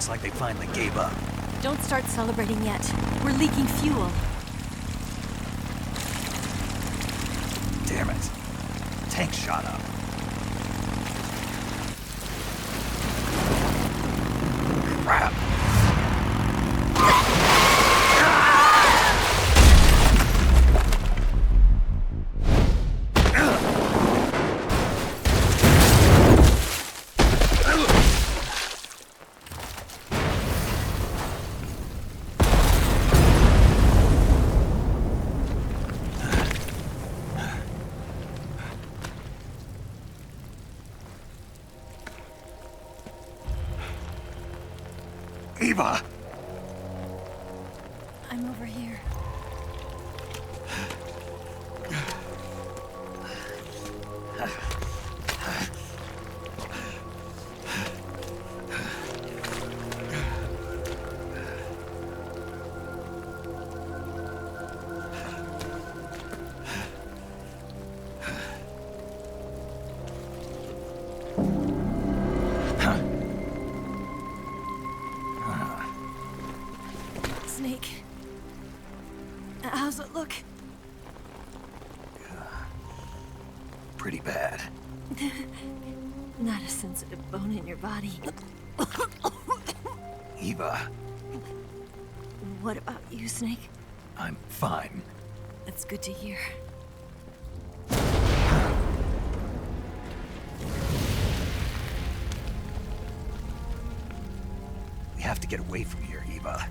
Looks like they finally gave up. Don't start celebrating yet. We're leaking fuel. Damn it. Tank shot up. Crap. Eva! I'm over here. Snake. How's it look? Pretty bad. Not a sensitive bone in your body. Eva, What about you, Snake? I'm fine. That's good to hear. We have to get away from here, Eva.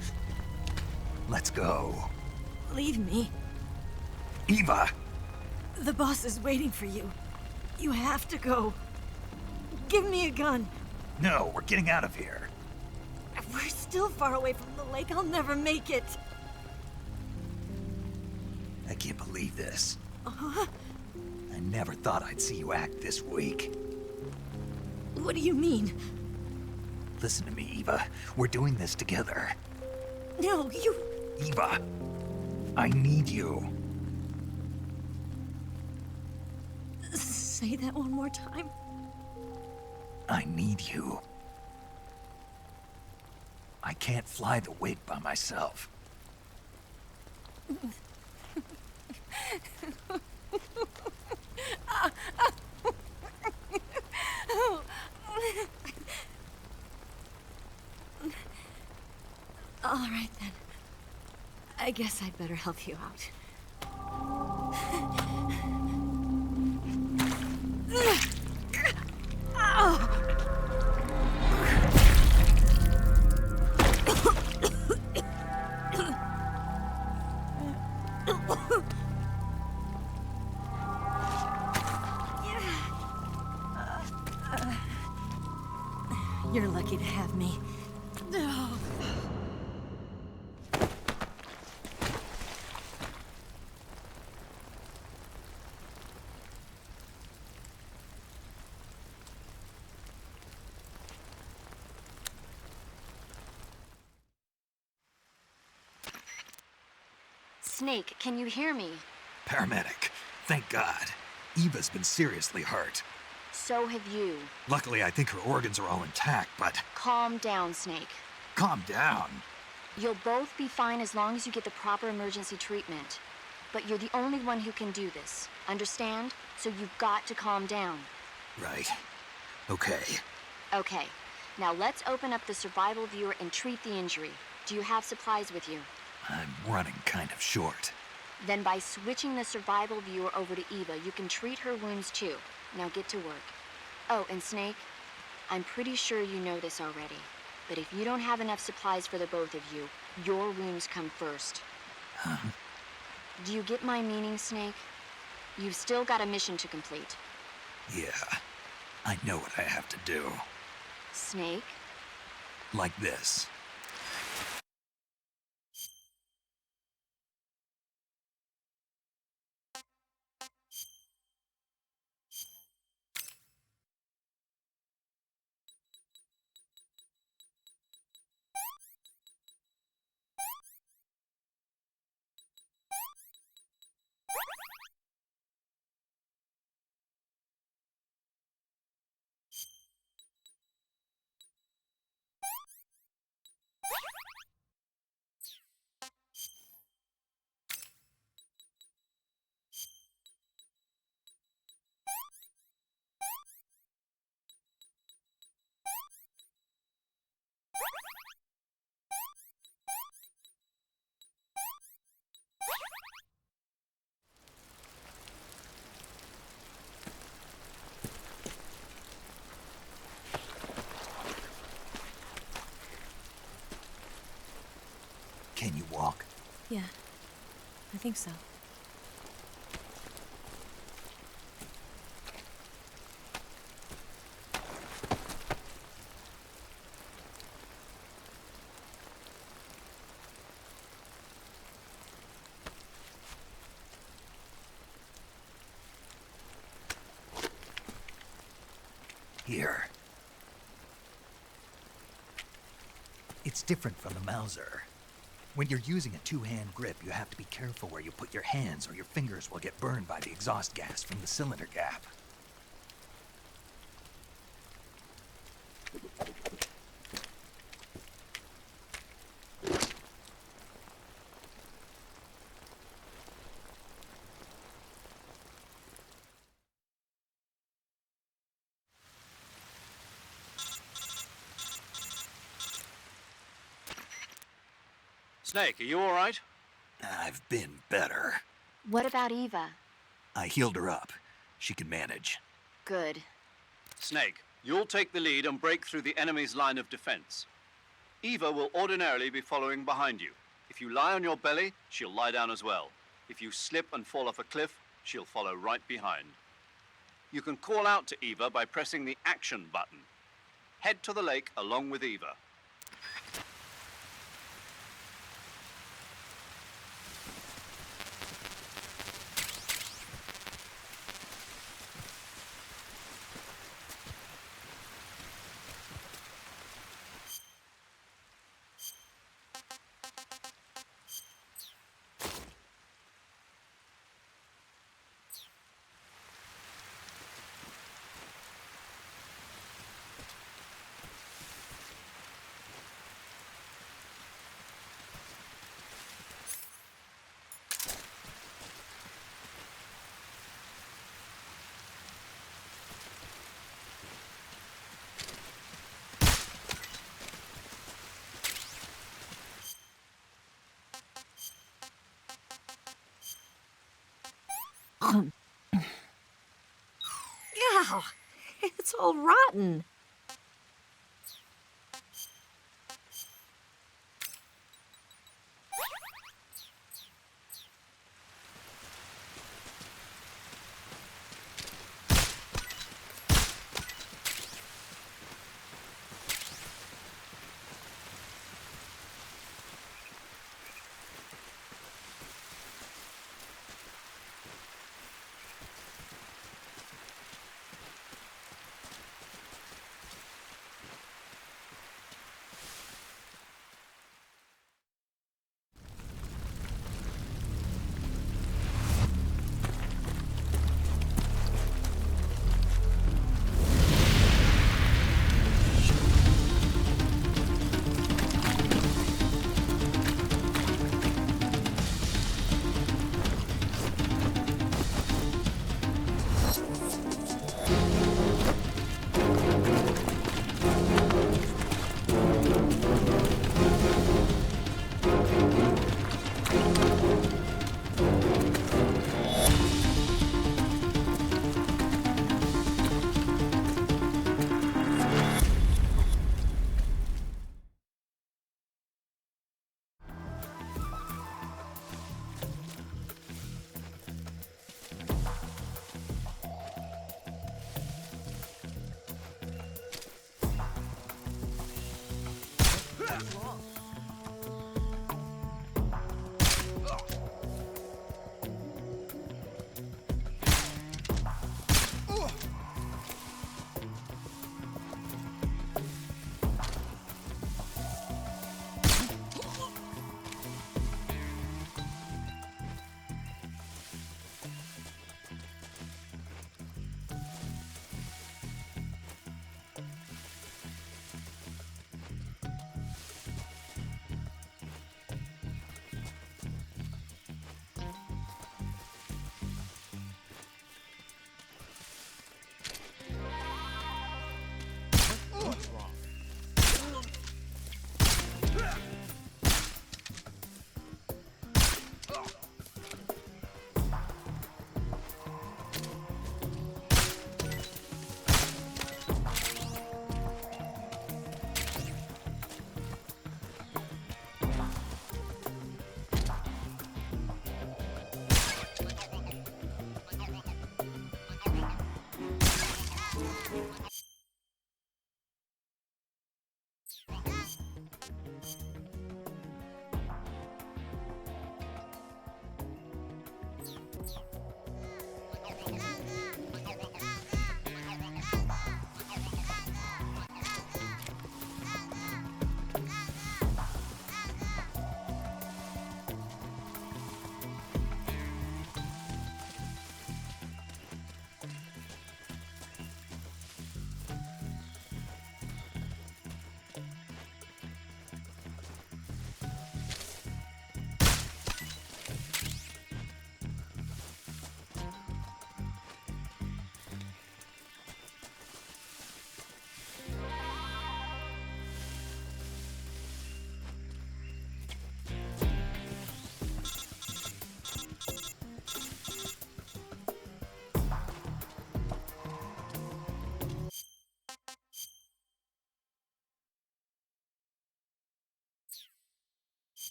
Let's go. Leave me. Eva! The boss is waiting for you. You have to go. Give me a gun. No, we're getting out of here. We're still far away from the lake. I'll never make it. I can't believe this. I never thought I'd see you act this weak. What do you mean? Listen to me, Eva. We're doing this together. No, you... Eva, I need you. Say that one more time. I need you. I can't fly the wig by myself. All right, then. I guess I'd better help you out. You're lucky to have me. Snake, can you hear me? Paramedic, thank God. Eva's been seriously hurt. So have you. Luckily, I think her organs are all intact, but... Calm down, Snake. Calm down. You'll both be fine as long as you get the proper emergency treatment. But you're the only one who can do this. Understand? So you've got to calm down. Right. Okay. Okay. Now let's open up the survival viewer and treat the injury. Do you have supplies with you? I'm running kind of short. Then by switching the survival viewer over to Eva, you can treat her wounds too. Now get to work. Oh, and Snake, I'm pretty sure you know this already, but if you don't have enough supplies for the both of you, your wounds come first. Huh? Do you get my meaning, Snake? You've still got a mission to complete. Yeah. I know what I have to do. Snake? Like this. Yeah, I think so. Here. It's different from the Mauser. When you're using a two-hand grip, you have to be careful where you put your hands or your fingers will get burned by the exhaust gas from the cylinder gap. Snake, are you all right? I've been better. What about Eva? I healed her up. She can manage. Good. Snake, you'll take the lead and break through the enemy's line of defense. Eva will ordinarily be following behind you. If you lie on your belly, she'll lie down as well. If you slip and fall off a cliff, she'll follow right behind. You can call out to Eva by pressing the action button. Head to the lake along with Eva. Yeah, it's all rotten.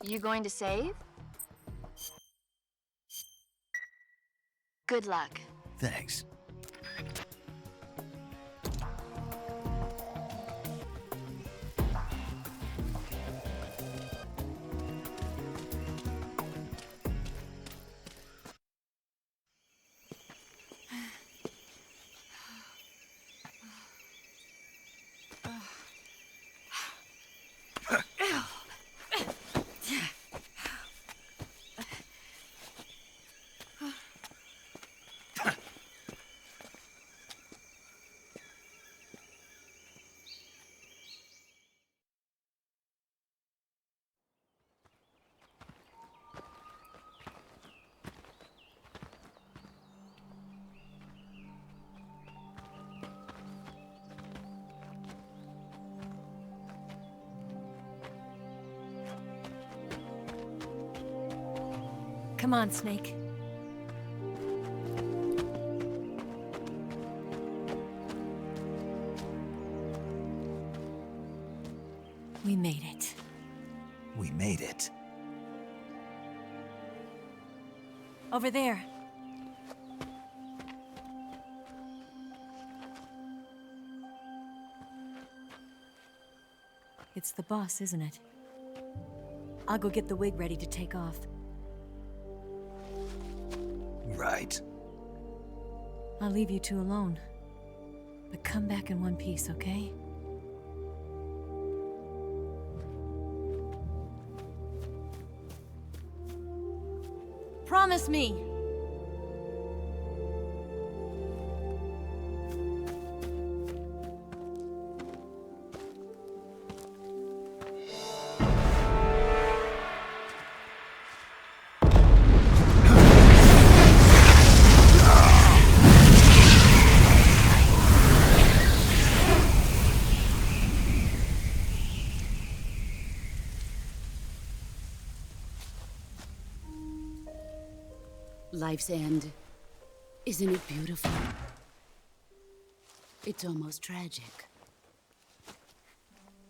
You going to save? Good luck. Thanks. Come on, Snake. We made it. We made it. Over there. It's the boss, isn't it? I'll go get the wig ready to take off. Right. I'll leave you two alone. But come back in one piece, okay? Promise me! Life's end. Isn't it beautiful? It's almost tragic.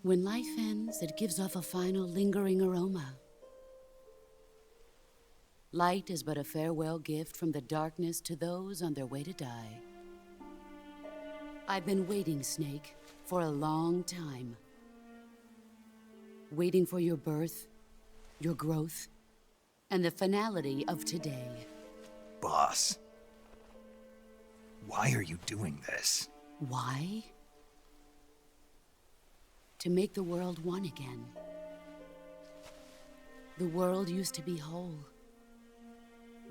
When life ends, it gives off a final lingering aroma. Light is but a farewell gift from the darkness to those on their way to die. I've been waiting, Snake, for a long time. Waiting for your birth, your growth, and the finality of today. Boss. Why are you doing this? Why? To make the world one again. The world used to be whole.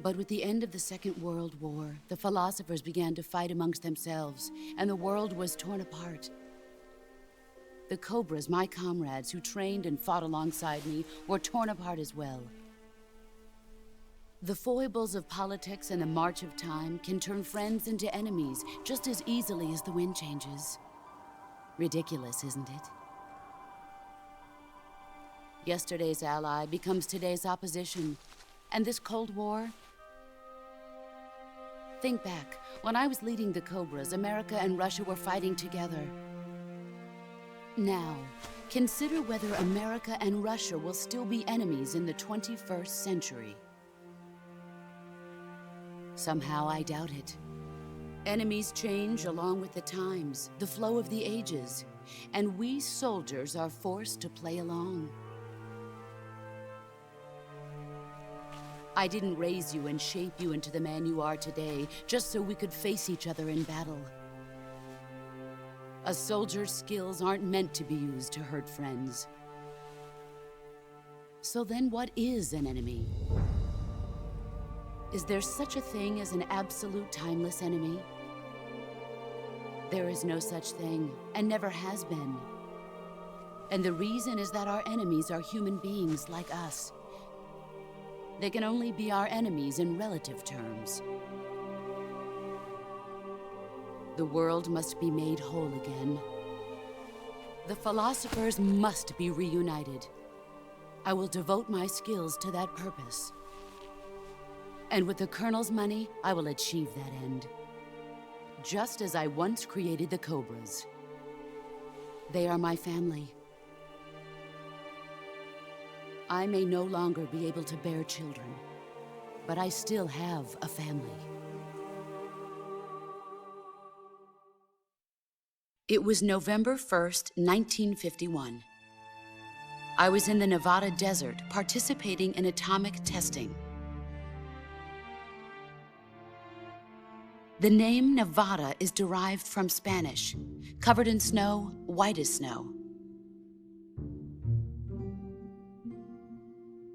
But with the end of the Second World War, the philosophers began to fight amongst themselves, and the world was torn apart. The Cobras, my comrades who trained and fought alongside me, were torn apart as well. The foibles of politics and the march of time can turn friends into enemies just as easily as the wind changes. Ridiculous, isn't it? Yesterday's ally becomes today's opposition, and this Cold War? Think back. When I was leading the Cobras, America and Russia were fighting together. Now, consider whether America and Russia will still be enemies in the 21st century. Somehow I doubt it. Enemies change along with the times, the flow of the ages, and we soldiers are forced to play along. I didn't raise you and shape you into the man you are today just so we could face each other in battle. A soldier's skills aren't meant to be used to hurt friends. So then what is an enemy? Is there such a thing as an absolute timeless enemy? There is no such thing, and never has been. And the reason is that our enemies are human beings like us. They can only be our enemies in relative terms. The world must be made whole again. The philosophers must be reunited. I will devote my skills to that purpose. And with the Colonel's money, I will achieve that end. Just as I once created the Cobras. They are my family. I may no longer be able to bear children, but I still have a family. It was November 1st, 1951. I was in the Nevada desert participating in atomic testing. The name Nevada is derived from Spanish, covered in snow, white as snow.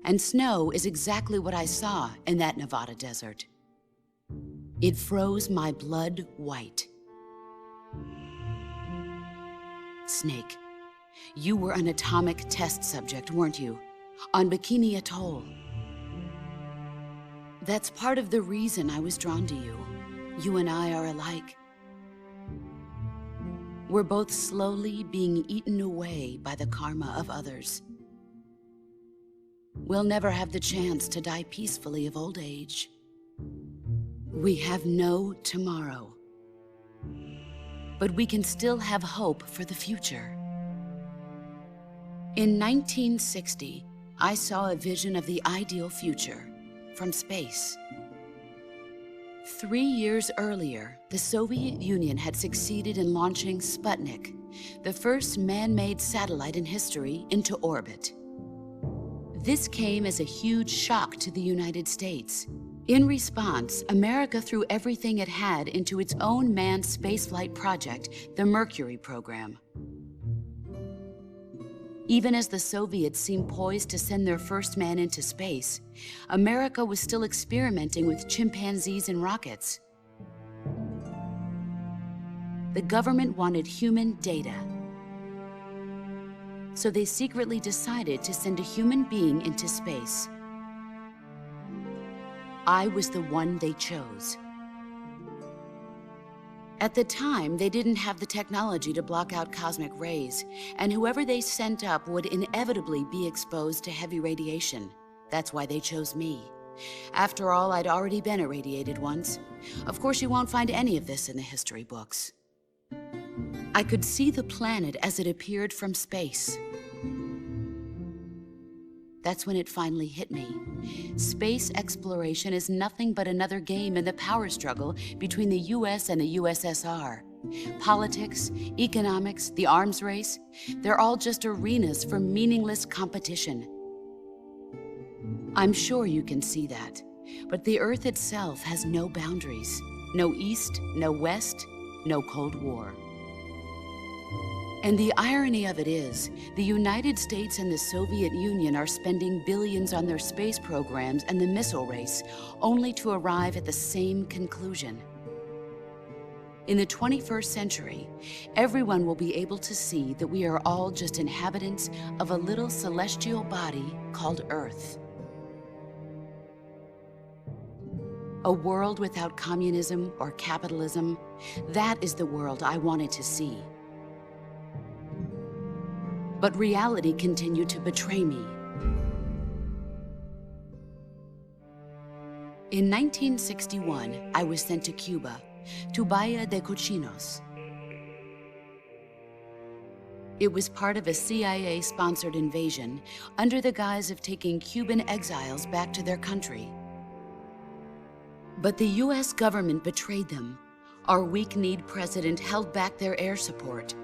And snow is exactly what I saw in that Nevada desert. It froze my blood white. Snake, you were an atomic test subject, weren't you? On Bikini Atoll. That's part of the reason I was drawn to you. You and I are alike. We're both slowly being eaten away by the karma of others. We'll never have the chance to die peacefully of old age. We have no tomorrow. But we can still have hope for the future. In 1960, I saw a vision of the ideal future from space. 3 years earlier, the Soviet Union had succeeded in launching Sputnik, the first man-made satellite in history, into orbit. This came as a huge shock to the United States. In response, America threw everything it had into its own manned spaceflight project, the Mercury program. Even as the Soviets seemed poised to send their first man into space, America was still experimenting with chimpanzees and rockets. The government wanted human data. So they secretly decided to send a human being into space. I was the one they chose. At the time, they didn't have the technology to block out cosmic rays, and whoever they sent up would inevitably be exposed to heavy radiation. That's why they chose me. After all, I'd already been irradiated once. Of course, you won't find any of this in the history books. I could see the planet as it appeared from space. That's when it finally hit me. Space exploration is nothing but another game in the power struggle between the US and the USSR. Politics, economics, the arms race, they're all just arenas for meaningless competition. I'm sure you can see that, but the Earth itself has no boundaries. No East, no West, no Cold War. And the irony of it is, the United States and the Soviet Union are spending billions on their space programs and the missile race, only to arrive at the same conclusion. In the 21st century, everyone will be able to see that we are all just inhabitants of a little celestial body called Earth. A world without communism or capitalism, that is the world I wanted to see. But reality continued to betray me. In 1961, I was sent to Cuba, to Bahia de Cochinos. It was part of a CIA-sponsored invasion under the guise of taking Cuban exiles back to their country. But the US government betrayed them. Our weak-kneed president held back their air support.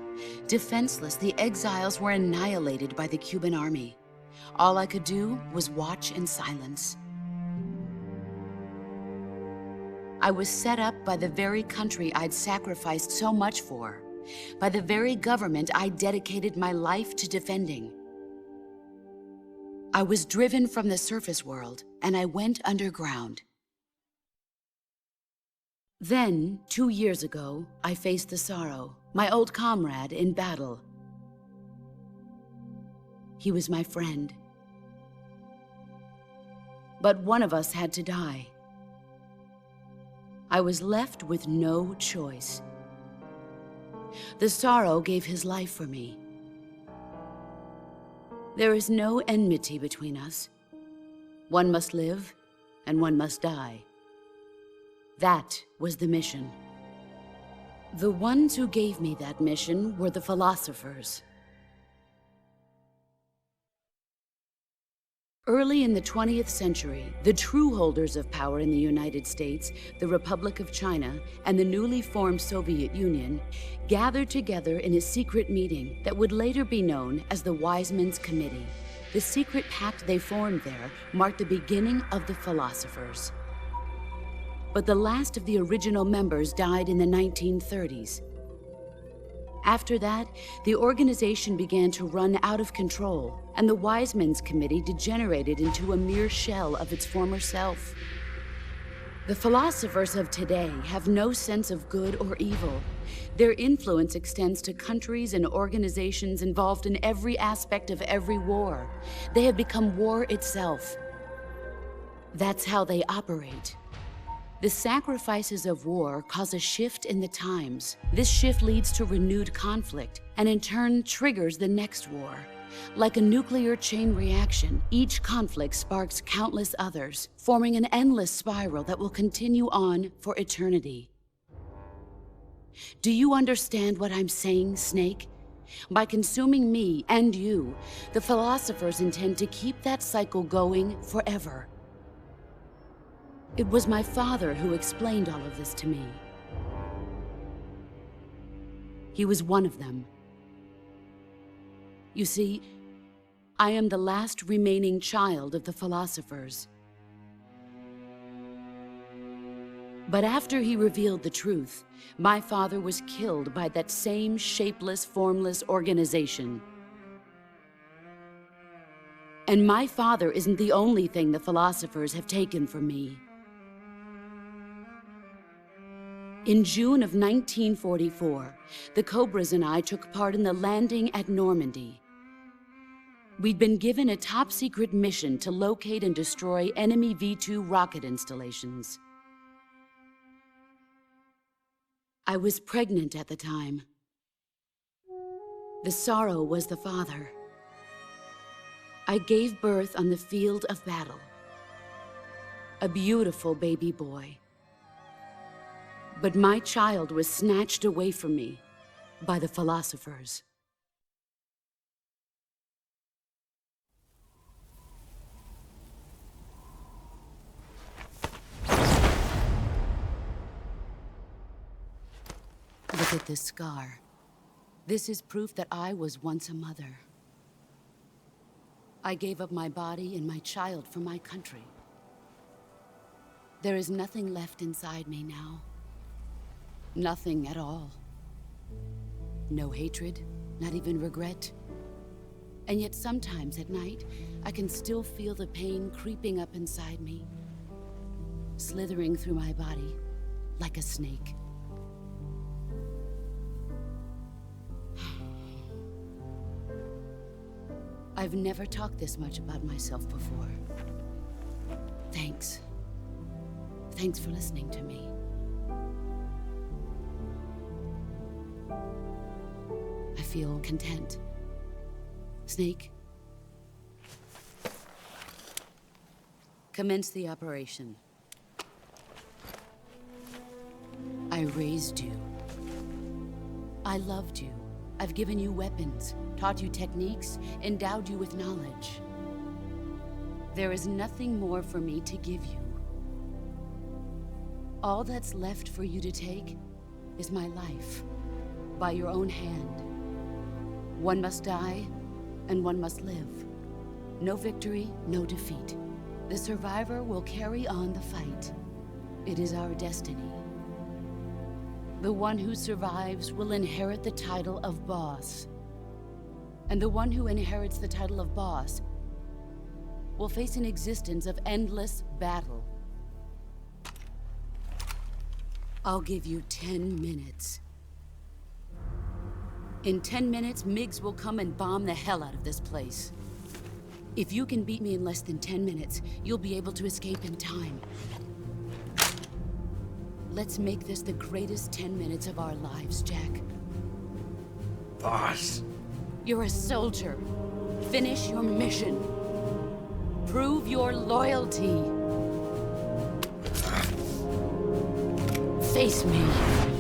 Defenseless, the exiles were annihilated by the Cuban army. All I could do was watch in silence. I was set up by the very country I'd sacrificed so much for, by the very government I dedicated my life to defending. I was driven from the surface world, and I went underground. Then, 2 years ago, I faced the sorrow, my old comrade in battle. He was my friend. But one of us had to die. I was left with no choice. The sorrow gave his life for me. There is no enmity between us. One must live, and one must die. That was the mission. The ones who gave me that mission were the philosophers. Early in the 20th century, the true holders of power in the United States, the Republic of China, and the newly formed Soviet Union gathered together in a secret meeting that would later be known as the Wise Men's Committee. The secret pact they formed there marked the beginning of the philosophers. But the last of the original members died in the 1930s. After that, the organization began to run out of control, and the Wise Men's Committee degenerated into a mere shell of its former self. The philosophers of today have no sense of good or evil. Their influence extends to countries and organizations involved in every aspect of every war. They have become war itself. That's how they operate. The sacrifices of war cause a shift in the times. This shift leads to renewed conflict, and in turn triggers the next war. Like a nuclear chain reaction, each conflict sparks countless others, forming an endless spiral that will continue on for eternity. Do you understand what I'm saying, Snake? By consuming me and you, the philosophers intend to keep that cycle going forever. It was my father who explained all of this to me. He was one of them. You see, I am the last remaining child of the philosophers. But after he revealed the truth, my father was killed by that same shapeless, formless organization. And my father isn't the only thing the philosophers have taken from me. In June of 1944, the Cobras and I took part in the landing at Normandy. We'd been given a top-secret mission to locate and destroy enemy V-2 rocket installations. I was pregnant at the time. The sorrow was the father. I gave birth on the field of battle. A beautiful baby boy. But my child was snatched away from me by the philosophers. Look at this scar. This is proof that I was once a mother. I gave up my body and my child for my country. There is nothing left inside me now. Nothing at all. No hatred, not even regret. And yet sometimes at night, I can still feel the pain creeping up inside me, slithering through my body like a snake. I've never talked this much about myself before. Thanks. Thanks for listening to me. I feel content. Snake, commence the operation. I raised you. I loved you. I've given you weapons, taught you techniques, endowed you with knowledge. There is nothing more for me to give you. All that's left for you to take is my life, by your own hand. One must die, and one must live. No victory, no defeat. The survivor will carry on the fight. It is our destiny. The one who survives will inherit the title of boss. And the one who inherits the title of boss will face an existence of endless battle. I'll give you 10 minutes. In 10 minutes, MiGs will come and bomb the hell out of this place. If you can beat me in less than 10 minutes, you'll be able to escape in time. Let's make this the greatest 10 minutes of our lives, Jack. Boss. You're a soldier. Finish your mission. Prove your loyalty. Face me.